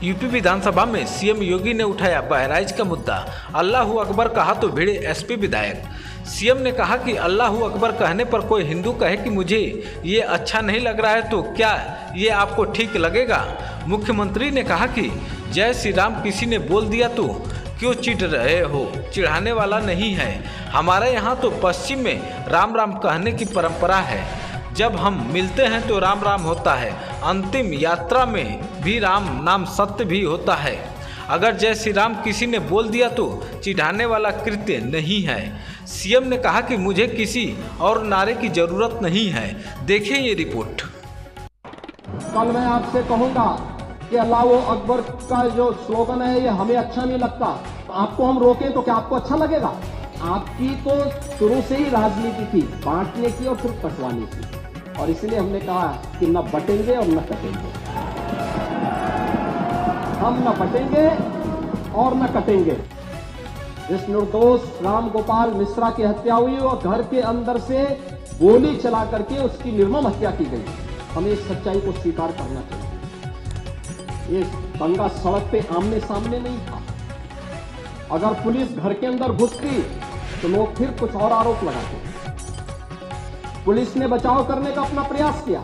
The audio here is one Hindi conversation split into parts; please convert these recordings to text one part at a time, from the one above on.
यूपी विधानसभा में सीएम योगी ने उठाया बहराइच का मुद्दा। अल्लाहू अकबर कहा तो भिड़े एसपी विधायक। सीएम ने कहा कि अल्लाहू अकबर कहने पर कोई हिंदू कहे कि मुझे ये अच्छा नहीं लग रहा है तो क्या ये आपको ठीक लगेगा। मुख्यमंत्री ने कहा कि जय श्री राम किसी ने बोल दिया तो क्यों चिढ़ रहे हो, चिढ़ाने वाला नहीं है। हमारे यहाँ तो पश्चिम में राम राम कहने की परंपरा है। जब हम मिलते हैं तो राम राम होता है, अंतिम यात्रा में भी राम नाम सत्य भी होता है। अगर जय श्री राम किसी ने बोल दिया तो चिढ़ाने वाला कृत्य नहीं है। सीएम ने कहा कि मुझे किसी और नारे की जरूरत नहीं है। देखिए ये रिपोर्ट। कल मैं आपसे कहूंगा कि अल्लाहू अकबर का जो स्लोगन है ये हमें अच्छा नहीं लगता, आपको हम रोकें तो क्या आपको अच्छा लगेगा? आपकी तो शुरू से ही राजनीति थी बांटने की और फिर कटवाने की, और इसलिए हमने कहा कि न बटेंगे और न कटेंगे। हम न बटेंगे और न कटेंगे। जिस निर्दोष राम गोपाल मिश्रा की हत्या हुई और घर के अंदर से गोली चला करके उसकी निर्मम हत्या की गई, हमें इस सच्चाई को स्वीकार करना चाहिए। ये दंगा सड़क पे आमने सामने नहीं था। अगर पुलिस घर के अंदर घुसती तो लोग फिर कुछ और आरोप लगाते। पुलिस ने बचाव करने का अपना प्रयास किया।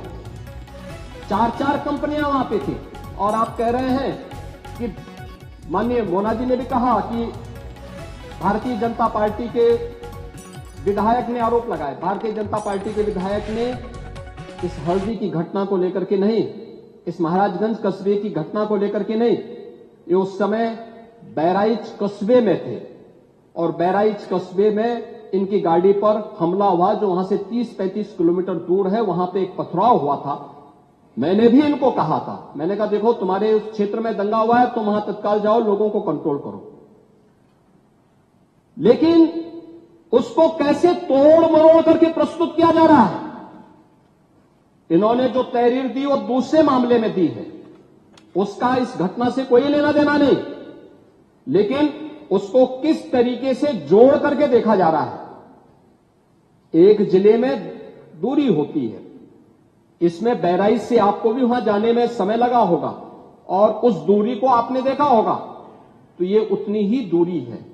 4 कंपनियां वहां पे थी, और आप कह रहे हैं कि माननीय मोना जी ने भी कहा कि भारतीय जनता पार्टी के विधायक ने आरोप लगाए। भारतीय जनता पार्टी के विधायक ने इस हल्दी की घटना को लेकर के नहीं, इस महाराजगंज कस्बे की घटना को लेकर के नहीं, ये उस समय बहराइच कस्बे में थे, और बहराइच कस्बे में इनकी गाड़ी पर हमला हुआ जो वहां से 30-35 किलोमीटर दूर है। वहां पे एक पथराव हुआ था। मैंने भी इनको कहा था, मैंने कहा देखो तुम्हारे उस क्षेत्र में दंगा हुआ है, तुम वहां तत्काल जाओ, लोगों को कंट्रोल करो। लेकिन उसको कैसे तोड़ मरोड़ करके प्रस्तुत किया जा रहा है। इन्होंने जो तहरीर दी वो दूसरे मामले में दी है, उसका इस घटना से कोई लेना देना नहीं, लेकिन उसको किस तरीके से जोड़ करके देखा जा रहा है। एक जिले में दूरी होती है, इसमें बहराइच से आपको भी वहां जाने में समय लगा होगा, और उस दूरी को आपने देखा होगा, तो ये उतनी ही दूरी है।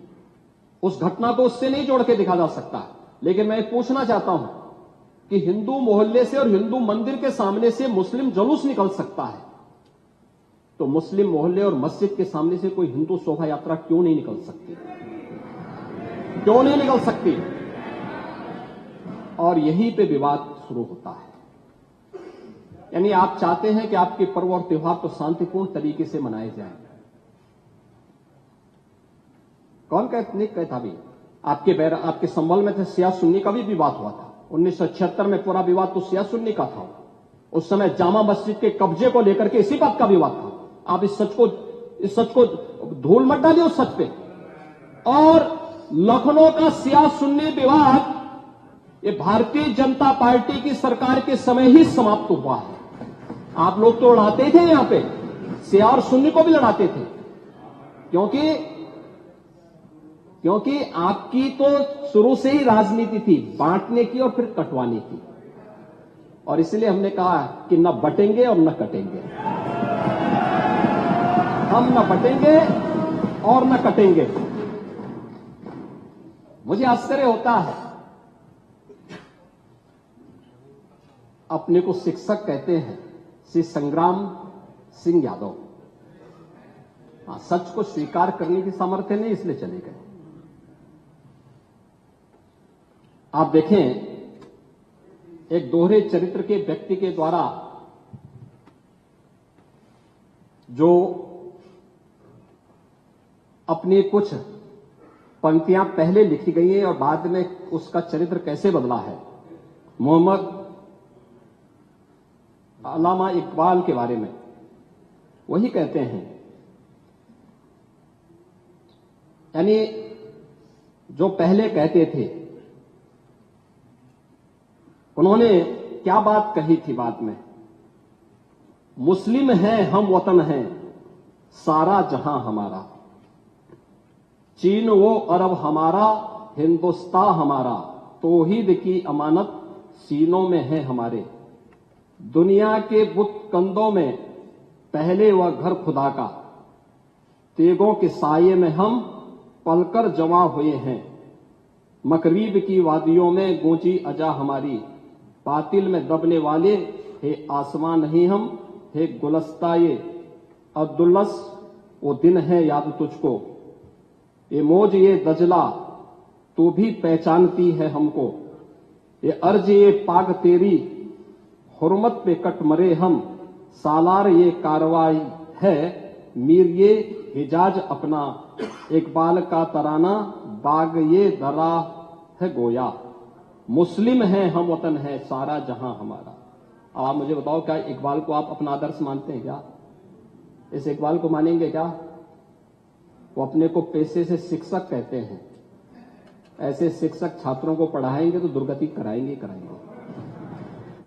उस घटना को उससे नहीं जोड़ के देखा जा सकता। लेकिन मैं पूछना चाहता हूं कि हिंदू मोहल्ले से और हिंदू मंदिर के सामने से मुस्लिम जुलूस निकल सकता है, तो मुस्लिम मोहल्ले और मस्जिद के सामने से कोई हिंदू शोभा यात्रा क्यों नहीं निकल सकती? क्यों नहीं निकल सकती? और यहीं पे विवाद शुरू होता है। यानी आप चाहते हैं कि आपके पर्व और त्योहार तो शांतिपूर्ण तरीके से मनाए जाएं। कौन कहता भी आपके संबल में थे, शिया सुन्नी का भी विवाद हुआ था। 1976 में पूरा विवाद तो शिया सुन्नी का था। उस समय जामा मस्जिद के कब्जे को लेकर के इसी बात का विवाद था। आप इस सच को धूल मत डालिए उस सच पे। और लखनऊ का शिया सुन्नी विवाद ये भारतीय जनता पार्टी की सरकार के समय ही समाप्त हुआ है। आप लोग तो लड़ाते थे, यहां पे शिया और सुन्नी को भी लड़ाते थे, क्योंकि आपकी तो शुरू से ही राजनीति थी बांटने की और फिर कटवाने की, और इसलिए हमने कहा कि न बटेंगे और न कटेंगे। हम न बटेंगे और न कटेंगे। मुझे आश्चर्य होता है, अपने को शिक्षक कहते हैं श्री संग्राम सिंह यादव। सच को स्वीकार करने की सामर्थ्य नहीं, इसलिए चले गए। आप देखें, एक दोहरे चरित्र के व्यक्ति के द्वारा जो अपनी कुछ पंक्तियां पहले लिखी गई हैं और बाद में उसका चरित्र कैसे बदला है। मोहम्मद अल्लामा इकबाल के बारे में वही कहते हैं, यानी जो पहले कहते थे, उन्होंने क्या बात कही थी बाद में। मुस्लिम हैं हम, वतन हैं सारा जहां हमारा, चीन वो अरब हमारा, हिंदुस्तान हमारा, तौहीद की अमानत सीनों में है हमारे। दुनिया के बुत कंदों में पहले वह घर खुदा का, तेगों के साये में हम पलकर जमा हुए हैं। मकरीब की वादियों में गूंजी अजा हमारी, बातिल में दबने वाले हे आसमां नहीं हम, हे गुलस्ताए अब्दुल्लस वो दिन है याद तुझको, ये मौज ये दजला तू भी पहचानती है हमको, ये अर्ज ये पाग तेरी हुर्मत पे कट मरे हम, सालार ये कार्रवाई है मीर ये हिजाज अपना, इकबाल का तराना बाग ये दरा है गोया, मुस्लिम है हम वतन है सारा जहां हमारा। अब आप मुझे बताओ, क्या इकबाल को आप अपना आदर्श मानते हैं क्या? इस इकबाल को मानेंगे क्या? वो अपने को पेशे से शिक्षक कहते हैं। ऐसे शिक्षक छात्रों को पढ़ाएंगे तो दुर्गति कराएंगे।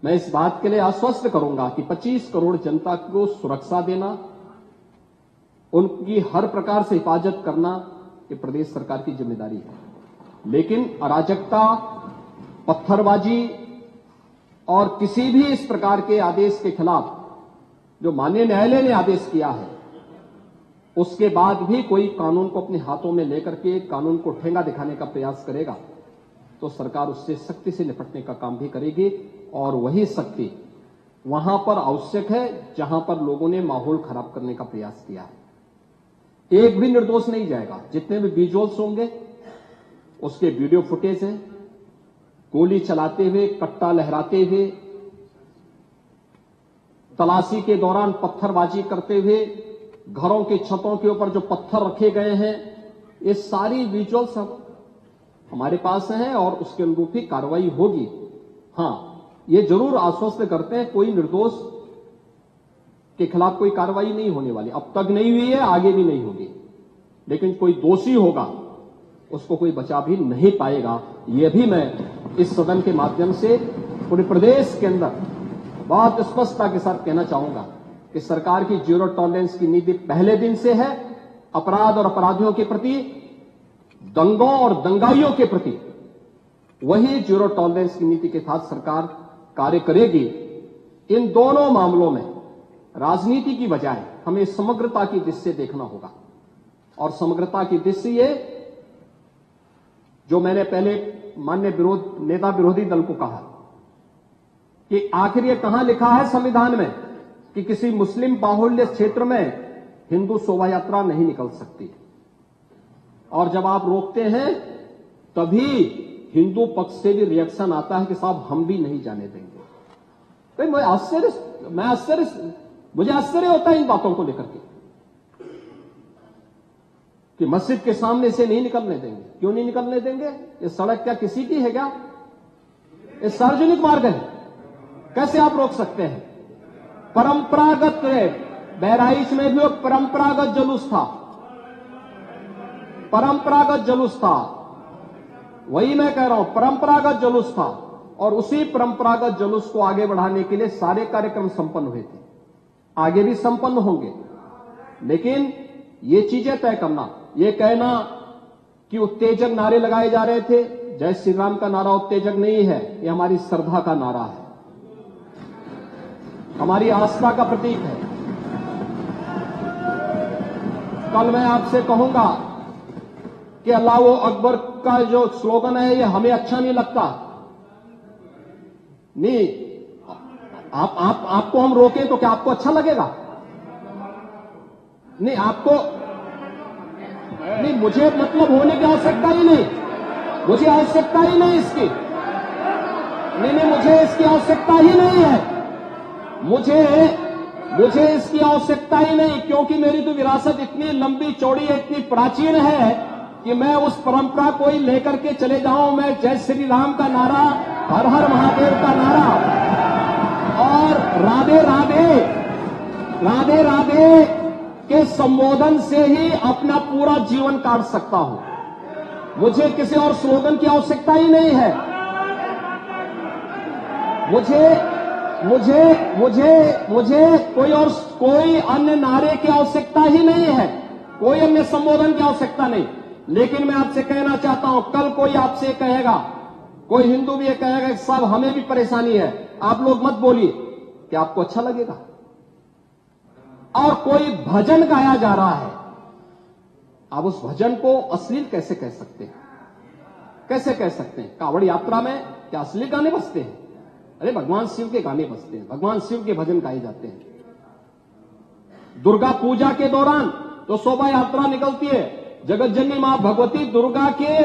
मैं इस बात के लिए आश्वस्त करूंगा कि 25 करोड़ जनता को सुरक्षा देना, उनकी हर प्रकार से हिफाजत करना ये प्रदेश सरकार की जिम्मेदारी है। लेकिन अराजकता, पत्थरबाजी और किसी भी इस प्रकार के आदेश के खिलाफ जो माननीय न्यायालय ने आदेश किया है, उसके बाद भी कोई कानून को अपने हाथों में लेकर के कानून को ठेंगा दिखाने का प्रयास करेगा तो सरकार उससे सख्ती से निपटने का काम भी करेगी। और वही सख्ती वहां पर आवश्यक है जहां पर लोगों ने माहौल खराब करने का प्रयास किया है। एक भी निर्दोष नहीं जाएगा। जितने भी विजुअल्स होंगे उसके वीडियो फुटेज है, गोली चलाते हुए, कट्टा लहराते हुए, तलाशी के दौरान पत्थरबाजी करते हुए, घरों की छतों के ऊपर जो पत्थर रखे गए हैं, ये सारी विजुअल्स हमारे पास हैं और उसके अनुरूप ही कार्रवाई होगी। हां, ये जरूर आश्वस्त करते हैं कोई निर्दोष के खिलाफ कोई कार्रवाई नहीं होने वाली। अब तक नहीं हुई है, आगे भी नहीं होगी। लेकिन कोई दोषी होगा उसको कोई बचा भी नहीं पाएगा। यह भी मैं इस सदन के माध्यम से पूरे प्रदेश के अंदर बहुत स्पष्टता के साथ कहना चाहूंगा कि सरकार की जीरो टॉलरेंस की नीति पहले दिन से है। अपराध और अपराधियों के प्रति, दंगों और दंगाइयों के प्रति वही जीरो टॉलरेंस की नीति के साथ सरकार कार्य करेगी। इन दोनों मामलों में राजनीति की बजाय हमें समग्रता की दृष्टि से देखना होगा। और समग्रता की दृष्टि से ये जो मैंने पहले माननीय नेता विरोधी दल को कहा कि आखिर ये कहां लिखा है संविधान में कि किसी मुस्लिम बाहुल्य क्षेत्र में हिंदू शोभा यात्रा नहीं निकल सकती। और जब आप रोकते हैं तभी हिंदू पक्ष से भी रिएक्शन आता है कि साहब हम भी नहीं जाने देंगे। तो मुझे आश्चर्य होता है इन बातों को लेकर के कि मस्जिद के सामने से नहीं निकलने देंगे। क्यों नहीं निकलने देंगे? ये सड़क क्या किसी की है क्या? ये सार्वजनिक मार्ग है, कैसे आप रोक सकते हैं? परंपरागत बहराइच में भी एक परंपरागत जुलूस था, परंपरागत जुलूस था। वही मैं कह रहा हूं, परंपरागत जुलूस था। और उसी परंपरागत जुलूस को आगे बढ़ाने के लिए सारे कार्यक्रम संपन्न हुए थे, आगे भी संपन्न होंगे। लेकिन ये चीजें तय करना, ये कहना कि उत्तेजक नारे लगाए जा रहे थे, जय श्री राम का नारा उत्तेजक नहीं है, ये हमारी श्रद्धा का नारा है, हमारी आस्था का प्रतीक है। कल मैं आपसे कहूंगा कि अल्लाह अकबर का जो स्लोगन है ये हमें अच्छा नहीं लगता। नहीं, आपको हम रोकें तो क्या आपको अच्छा लगेगा? नहीं, आपको नहीं, मुझे मतलब होने की आवश्यकता ही नहीं, मुझे आवश्यकता ही नहीं इसकी। नहीं, मुझे इसकी आवश्यकता ही नहीं है, मुझे इसकी आवश्यकता ही नहीं, क्योंकि मेरी तो विरासत इतनी लंबी चौड़ी है, इतनी प्राचीन है कि मैं उस परंपरा को ही लेकर के चले जाऊं। मैं जय श्री राम का नारा, हर हर महादेव का नारा और राधे राधे, राधे राधे के संबोधन से ही अपना पूरा जीवन काट सकता हूं। मुझे किसी और स्लोगन की आवश्यकता ही नहीं है। मुझे कोई अन्य नारे की आवश्यकता ही नहीं है, कोई अन्य संबोधन की आवश्यकता नहीं। लेकिन मैं आपसे कहना चाहता हूं, कल कोई आपसे कहेगा, कोई हिंदू भी ये कहेगा कि साहब हमें भी परेशानी है, आप लोग मत बोलिए, क्या आपको अच्छा लगेगा? और कोई भजन गाया जा रहा है, आप उस भजन को अश्लील कैसे कह सकते हैं? कैसे कह सकते हैं? कावड़ यात्रा में क्या अश्लील गाने बजते हैं? अरे भगवान शिव के गाने बजते हैं, भगवान शिव के भजन गाए जाते हैं। दुर्गा पूजा के दौरान तो शोभा यात्रा निकलती है, जगत जननी मां भगवती दुर्गा के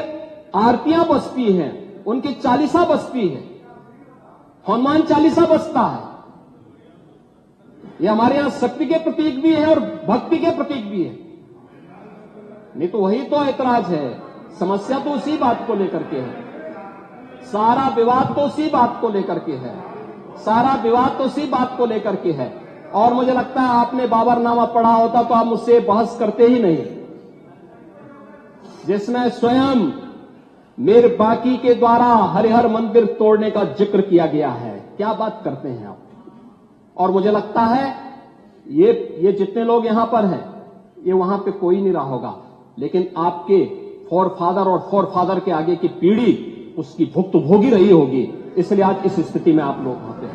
आरतियां बजती हैं, उनकी चालीसा बजती है, हनुमान चालीसा बजता है। ये हमारे यहां शक्ति के प्रतीक भी है और भक्ति के प्रतीक भी है। नहीं तो वही तो ऐतराज है, समस्या तो उसी बात को लेकर के है, सारा विवाद तो उसी बात को लेकर के है, सारा विवाद तो उसी बात को लेकर के है। और मुझे लगता है आपने बाबरनामा पढ़ा होता तो आप मुझसे बहस करते ही नहीं, जिसमें स्वयं मीर बाकी के द्वारा हरिहर मंदिर तोड़ने का जिक्र किया गया है। क्या बात करते हैं आप? और मुझे लगता है ये जितने लोग यहां पर हैं, ये वहां पे कोई नहीं रहा होगा, लेकिन आपके फोरफादर और फोरफादर के आगे की पीढ़ी उसकी भुगत भोगी रही होगी, इसलिए आज इस स्थिति में आप लोग वहां पे हैं।